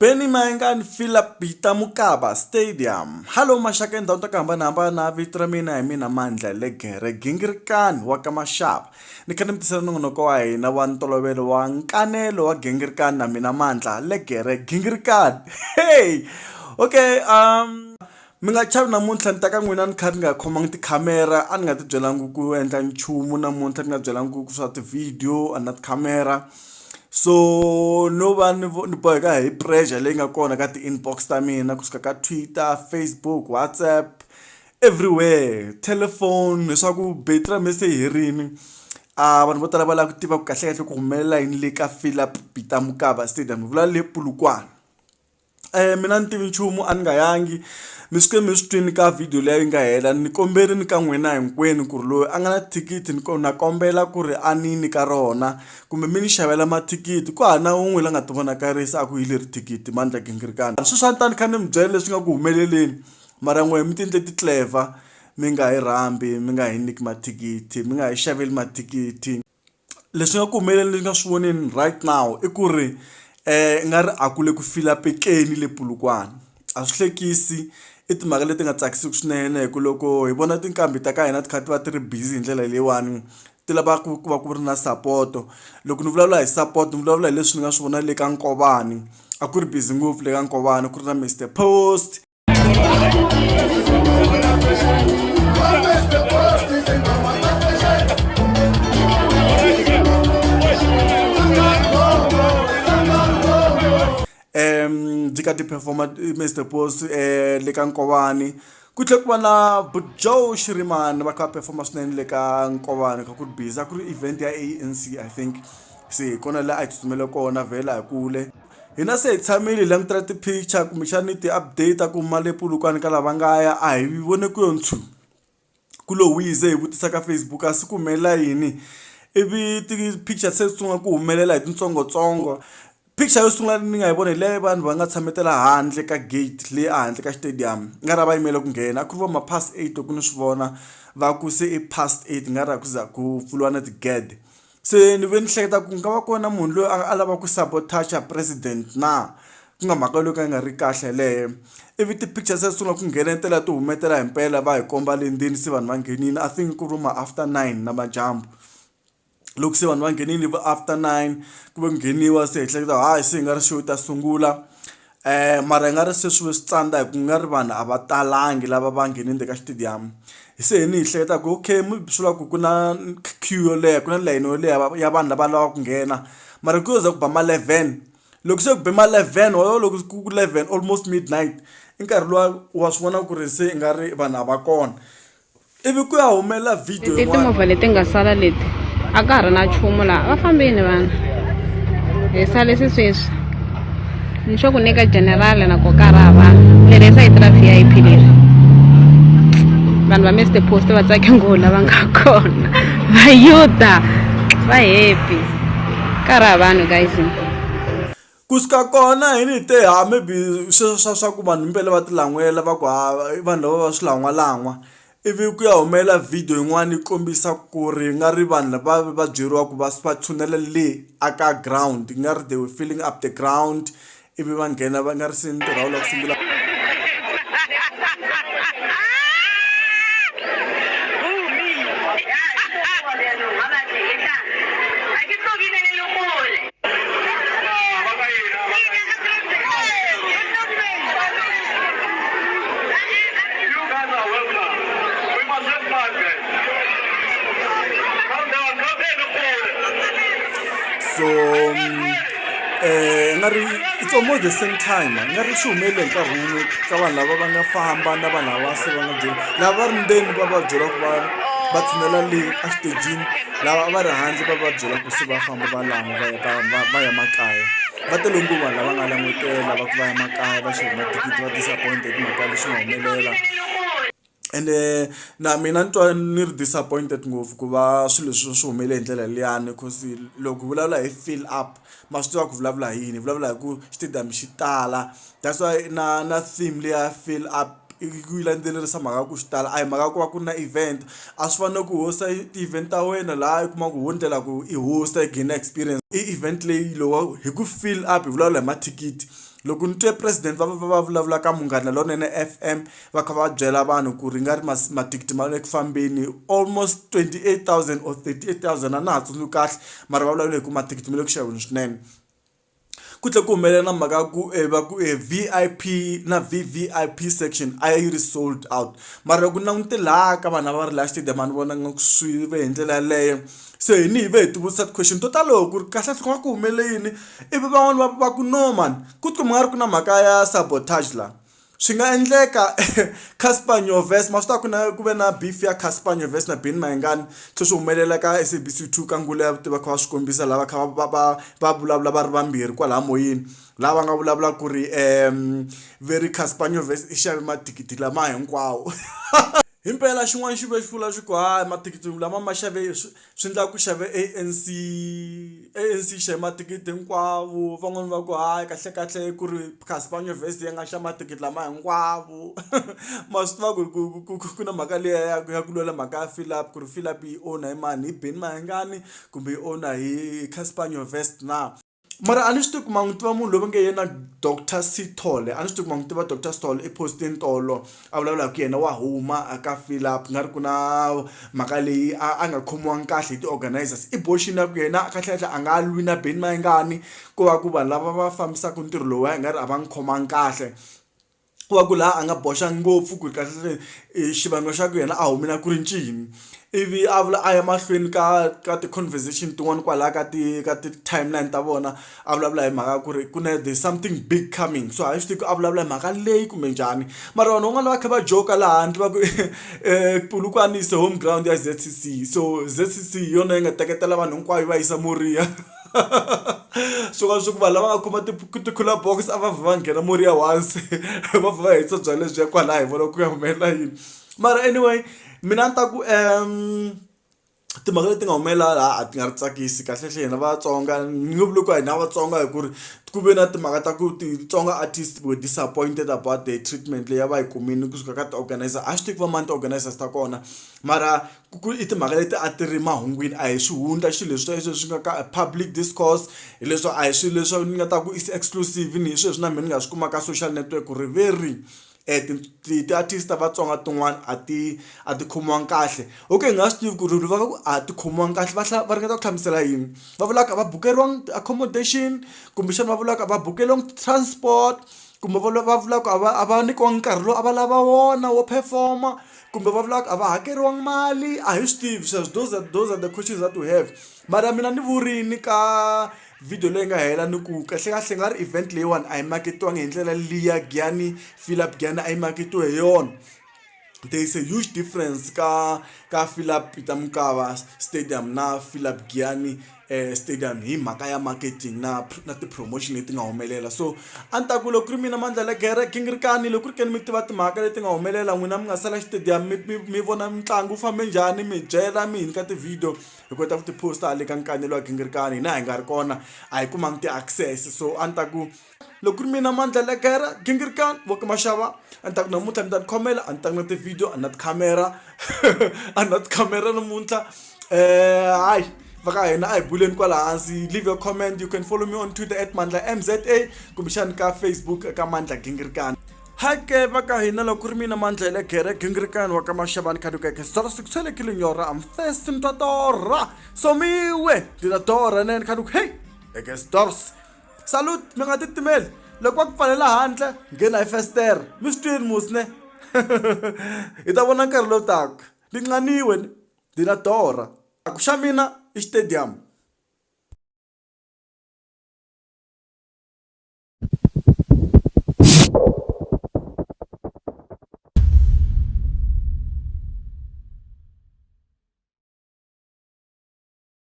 Benny Maingan Philip Peter Mokaba Stadium. Hello mashaka ndhawu ta ku hambanahambana vito ra mina hi mina Mandla Legere Gingirikani wa ka Mashava. Ni kha ni mi tisela nongonoko wa hina wa ntolovelo wa nkanelo wa Gingirikani na mina Mandla Legere Gingirikani. Hey! Okay, mi nga chavi namuntlha ni ta ka n'wina ni kha ni nga khomangi tikhamera a ni nga ti byelangi ku endla nchumu namuntlha ni nga byelangi ku swa ti-video a na tikhamera. So no va ni boheka hi pressure leyi nga kona ka ti-inbox ta mina kusuka ka Twitter, Facebook, WhatsApp, everywhere, telephone leswaku battery message herini. Vanhu vo tala va lava ku tiva ku kahle kahle ku humelela yini le ka Philip Peter Mokaba Stadium ni vula le Polokwane. Mina ni tivi nchumu a ni nga yangi mi swi mi swi twini ka video leyi nga hela ni komberini ka n'wina hinkwenu ku ri loyi a nga na thikithi na kombela ku ri a ni nyika rona kumbe mi ni xavela mathikithi ku hana un'we la nga ti vonakarisa a ku yile ri thikithi Mandla Gingirikani. Swi swa tani kha ni mi byela leswi nga ku humeleleni mara n'we mi tindle ti clever mi nga hi rambi mi nga hi nyiki mathikithi mi nga hi xaveli mathikithi. Leswi nga ku humeleleni leswi nga swi voneni right now i ku ri nga ri a ku le ku fila pekeni le Polokwane. A swi hlekisi i timhaka leti nga tsakisiki swinene hi ku loko hi vona tinkambi ta ka hina ti kha ti va ti ri busy hi ndlela leyiwani ti lava ku va ku ri na sapoto. Loko ni vulavula hi support ni vulavula hi leswi ni nga swi vona le ka Nkovani a ku ri busy ngopfu le ka Nkovani ku ri na Mr Post. Dika ti performa Mr Post le ka Nkovani ku tlhe ku va na Joe Shirimani va kha performa swinene le ka Nkovani kha ku ri busy a ku ri event ya ANC I think se kona la a tsutsumele kona vhela hi kule. Hina se hi tshamile hi langutela ti-picture kumbexani ti-update ku ma le Polokwane ka lava nga ya a hi vone ku yo ntshu ku lo wize hi vutisa ka Facebook a si ku humelela yini ivi ti-picture se sunga ku humelela hi titsongotsongo. Picture yo sungula ni nga yi vona hi le vanhu va nga tshametela handle ka gate le handle ka stadium nga ra va yimele ku nghena a ku ri va ma past 8 ku ni swi vona va ku se i past 8 nga ra ku za ku pfuriwa na tigede. Se ni ve ni hleketa ku nga va kona munhu loyi a lava ku sabotage president na ku nga mhaka loyi ka nga ri kahle leyo. Ivi ti-picture se sungula ku nghenetela ti humetela hi mpela va hi komba le ndeni se vanhu va nghenini I think ku ri ma after 9 na majambu. Loko se vanhu va nghenini after 9 ku ve ngheniwa se hi hleketa hayi se hi nga ri show ta sungula mara hi nga ri se swi tsandza hi ku nga ri vanhu a va talangi lava va nghenini ka stadium. Se hi ni hi hleketa ku okay mi swi vula ku na queue yo leha ku na line yo leha ya vanhu lava lava ku nghena mara ku za ku ba ma 11 loko se ku be ma 11 or loko ku 11 almost midnight i nkarhi lowa wa swi vona ku ri se i nga ri vanhu a va kona. Ivi ku ya humelela video yin'wana timovha leti nga sala leti a ka ha ri na nchumu laha va fambini vanhu hi sale sweswi ni swo ku nyika general na ko ka ra vanhu leri sayiti ra VIP leri vanhu va Mr Post va tsake ngopfu lava nga kona va yuda va happy ka ra vanhu guys. Kusuka kona hi ni te maybe swa ku vanhu mpela va ti lan'wela va ku vanhu lava va swi lan'walangwa. Ivi ku ya humelela video yin'wana yi kombisa ku ri nga ri vanhu lava va byeriwa ku va tshunela le aka ground nga ri they were filling up the ground ivi va nghena va nga ri se ntirho wa ku sungula. So it's almost the same time nga ri swi humelele hi nkarhi wun'we ka vanhu lava va nga famba na vanhu lava se va nga byela lava va ri ndzeni va va byela ku va tshunela le a xitejini lava va ri handle va va byela ku se va famba va lama va ya makaya va tele ngopfu vanhu lava nga langutela va ku va ya makaya va xava mathikithi va disappointed hi mhaka leswi nga humelela. And na mina ni twa ni ri disappointed ngopfu ku va swilo leswi swi humelele hi ndlela liyani because loko vulavula hi fill up ma swi tiva ku vulavula hi yini vulavula hi ku stadium xi tala that's why na theme leya fill up ku yilandzelerisa mhaka ku xitala a hi mhaka ku va ku na event a swi fanele ku hosta ti-event ta wena laha i kuma ku ho ndlela ku i hosta i gain experience i event leyi lowa hi ku fill up hi vulavula hi mathikithi loko ni twe president va vulavula ka Munghana Lonene FM va kha va byela vanhu ku ri nga ri mathikithi ma le ku fambeni almost 28,000 or 38,000 a na ha tsundzuki kahle mara va vulavula hi ku mathikithi ma le ku xaveni swinene ku tle ku humelela na mhaka ku VIP na VVIP section a yi ri sold out mara ku langute laha ka vanhu va ri laha stadium a ni vona nga ku swi ve hi ndlela yaleyo se hi ni hi ve hi tivutisa question to talo ku ri kahle swi ku humelele yini ivi van'wana va ku no man ku ti nga ri ku na mhaka ya sabotage la swi nga endleka Casper Nyovest ma swi tiva ku ve na beef ya Casper Nyovest na Benny Mayengani swi humelela ka SABC2 ka ngule ya va kha va swi kombisa lava kha va vulavula va ri vambirhi kwalaha moyeni lava nga vulavula ku ri very Casper Nyovest i xave mathikithi lama hinkwawo himpela xin'wana xi ve xi vula xi ku hayi mathikithi lama ma xave swi endla ku xave ANC xave mathikithi hinkwawo van'wana va ku hayi kahle ku ri Casper Nyovest ya nga xa mathikithi lama hinkwawo ma swi tiva ku na mhaka leya ya ku lwela mhaka ya fill up ku ri fill up yi owner hi mani hi Benny Mayengani kumbe yi owner hi Casper Nyovest na mara a ni swi tivi ku ma n'wi tiva munhu loyi va nge yena Dr Sithole a ni swi tivi ku ma n'wi tiva Dr Sithole i postini tolo a vulavula ku yena wa huma aka fill up nga ri ku na mhaka leyi a nga khomiwangi kahle hi ti-organizers i boxini ya ku yena kahle a nga lwi na Benny Mayengani ku va ku vanhu lava va fambisaka ntirho lowu i nga ri a va n'wi khomangi kahle ku va ku laha a nga boxa ngopfu ku ri kahle xivangelo xa ku yena a humina ku ri ncini ivi a vula a ya mahlweni ka ti-conversation tin'wana kwalaha ka ti-timeline ta vona a vulavula hi mhaka ku ri there's something big coming so a hi swi tivi ku a vulavula hi mhaka leyi kumbe njhani mara vanhu van'wana va kha va joka laha handle va ku Polokwane is home ground ya ZCC so ZCC hi yona yi nga teketela vanhu hinkwayo va yisa Moriya swo ku va lava nga khoma ti-cooler box a va va nghena Moriya once va va hitsa byalwa lebyiya kwalaha hi vona ku ya humelela yini mara anyway mina ni ta ku timhaka leti nga humelela laha a ti nga ri tsakisi kahle hina Vatsonga ni nge vuli ku hina Vatsonga hi ku ri ku ve na timhaka ta ku Tsonga artists were disappointed about the treatment leyi va yi kumini kusuka ka ti-organizer a swi tivi va mani ti-organizers ta kona mara i timhaka leti a ti ri mahungwini a hi swihundla xilo leswi swi nga ka public discourse hi leswo a hi swilo leswi ni nga ta ku is exclusive ni hi sweswi na mina ni nga swi kuma ka social network ku ri very ti-artist ta Vatsonga tin'wana a ti khomiwangi kahle okay nga swi tivi ku ri va ku a ti khomiwangi kahle va ringeta ku hlamusela yini va vulaka va bukeriwangi accommodation kumbexana va vulaka va bukeriwangi transport kumbe va vulaka a va nyikiwangi nkarhi lowu a va lava wona wo performa kumbe va vulaka a va hakeriwangi mali a hi swi tivi sweswo those are the questions that we have mara mina ni vurini ka video leyi nga hela ni ku kahle nga ri event leyiwani a yi maketiwangi hi ndlela liya Giyani fill up Giyani a yi maketiwe hi yona there is a huge difference ka fill up Peter Mokaba stadium na fill up Giyani stadium hi mhaka ya marketing na ti-promotion leti nga humelela so a ni ta ku loko ku ri mina Mandla Legere Gingirikani loko ku ri ke ni mi tiva timhaka leti nga humelela n'wina mi nga sala xitadium mi vona mitlangu wu fambe njhani mi byela mi hini ka ti-video hi kota ku ti-posta le ka nkanelo wa Gingirikani hina hi nga ri kona a hi kumangi ti-access so a ni ta ku loko ku ri mina Mandla Legere Gingirikani vo ka maxava a ni ta ku namuntlha mi ta ni khomela a ni ta ku na ti-video a ni na ti-camera a ni na ti-camera namuntlha hayi vaka hina a hi buleni kwala hansi leave your comment you can follow me on Twitter @MandlaMZA kumbexani ka Facebook ka Mandla Gingirikani hake vaka hina loko ku ri mina Mandla Legere Gingirikani wa ka Maxavani khadukeke sara sikuselekile nyora am first ntatora so miwe ndina tora nene khaduk hey ekestors salut mi nga titimeli loko va ku pfalela handle nghena hi fester mi swi twini musne hi ta vona nkarhi lowu taka ni nqaniwe ndina tora ku xa mina i stadium